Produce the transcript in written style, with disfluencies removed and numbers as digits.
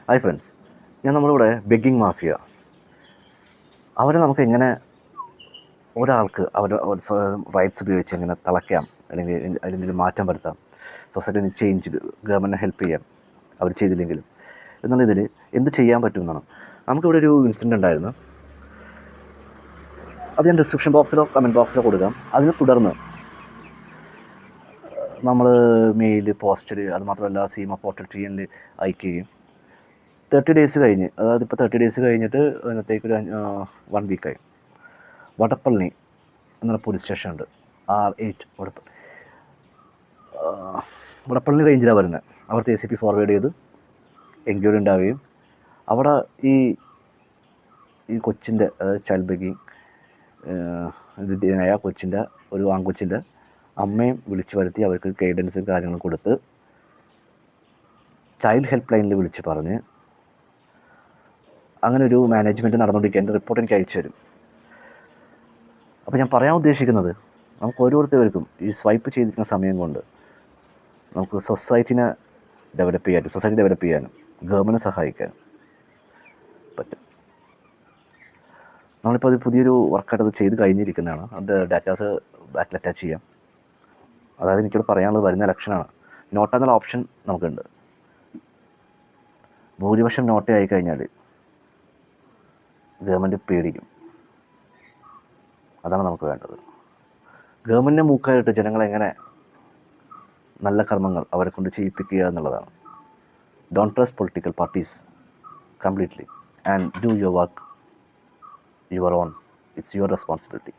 Hi friends, നമ്മളിവിടെ ബെഗ്ഗിങ് mafia അവരെ നമുക്ക് എങ്ങനെ ഒരാൾക്ക് അവരുടെ റൈറ്റ്സ് ഉപയോഗിച്ച് എങ്ങനെ തളയ്ക്കാം, അല്ലെങ്കിൽ അതിലെന്തെങ്കിലും മാറ്റം വരുത്താം, സൊസൈറ്റി ചേഞ്ച് ഗവൺമെൻറ്റിനെ ഹെൽപ്പ് ചെയ്യാം അവർ ചെയ്തില്ലെങ്കിലും എന്നുള്ള ഇതിൽ എന്ത് ചെയ്യാൻ പറ്റുമെന്നാണ്. നമുക്കിവിടെ ഒരു ഇൻസിഡൻ്റ് ഉണ്ടായിരുന്നു. അത് ഞാൻ ഡിസ്ക്രിപ്ഷൻ ബോക്സിലോ കമൻറ്റ് ബോക്സിലോ കൊടുക്കാം. അതിനെ തുടർന്ന് നമ്മൾ മെയിൽ, പോസ്റ്റൽ, അത് മാത്രമല്ല സീമ പോർട്ടൽ TNൽ അയക്കുകയും 30 ഡേയ്സ് കഴിഞ്ഞ്, അതായത് ഇപ്പോൾ 30 ഡേയ്സ് കഴിഞ്ഞിട്ട് ഇന്നത്തേക്കൊരു 1 വീക്കായി. വടപ്പള്ളി എന്നുള്ള പോലീസ് സ്റ്റേഷൻ ഉണ്ട്, R8 വടപ്പള്ളി റേഞ്ചിലാണ് വരുന്നത്. അവിടുത്തെ ACP ഫോർവേഡ് ചെയ്ത് എൻക്വയറി ഉണ്ടാവുകയും അവിടെ ഈ കൊച്ചിൻ്റെ, അതായത് ചൈൽഡ് ബെഗ്ഗിങ് വിധേയനായ കൊച്ചിൻ്റെ, ഒരു ആൺകൊച്ചിൻ്റെ അമ്മയും വിളിച്ചു വരുത്തി അവർക്ക് ഗൈഡൻസും കാര്യങ്ങളും കൊടുത്ത് ചൈൽഡ് ഹെൽപ്പ് ലൈനിൽ വിളിച്ച് പറഞ്ഞ് അങ്ങനെ ഒരു മാനേജ്മെൻറ്റ് നടന്നുകൊണ്ടിരിക്കുക. എൻ്റെ റിപ്പോർട്ട് എനിക്ക് അയച്ചു തരും. അപ്പോൾ ഞാൻ പറയാൻ ഉദ്ദേശിക്കുന്നത്, നമുക്ക് ഓരോരുത്തർക്കും ഈ സ്വൈപ്പ് ചെയ്തിരിക്കുന്ന സമയം കൊണ്ട് നമുക്ക് സൊസൈറ്റി ഡെവലപ്പ് ചെയ്യാനും ഗവൺമെൻറ്റിനെ സഹായിക്കാനും പറ്റും. നമ്മളിപ്പോൾ അത് പുതിയൊരു വർക്കായിട്ട് അത് ചെയ്ത് കഴിഞ്ഞിരിക്കുന്നതാണ്. അതിൻ്റെ ഡാറ്റാസ് ബാക്കിൽ അറ്റാച്ച് ചെയ്യാം. അതായത് എനിക്കിവിടെ പറയാനുള്ളത്, വരുന്ന ഇലക്ഷനാണ്, നോട്ട എന്നുള്ള ഓപ്ഷൻ നമുക്കുണ്ട്. ഭൂരിപക്ഷം നോട്ട ആയിക്കഴിഞ്ഞാൽ ഗവൺമെൻറ് പേടിക്കും. അതാണ് നമുക്ക് വേണ്ടത്. ഗവൺമെൻറ്റിനെ മൂക്കായിട്ട് ജനങ്ങളെങ്ങനെ നല്ല കർമ്മങ്ങൾ അവരെ കൊണ്ട് ചെയ്യിപ്പിക്കുക എന്നുള്ളതാണ്. Don't trust political parties completely and do your work your own. It's your responsibility.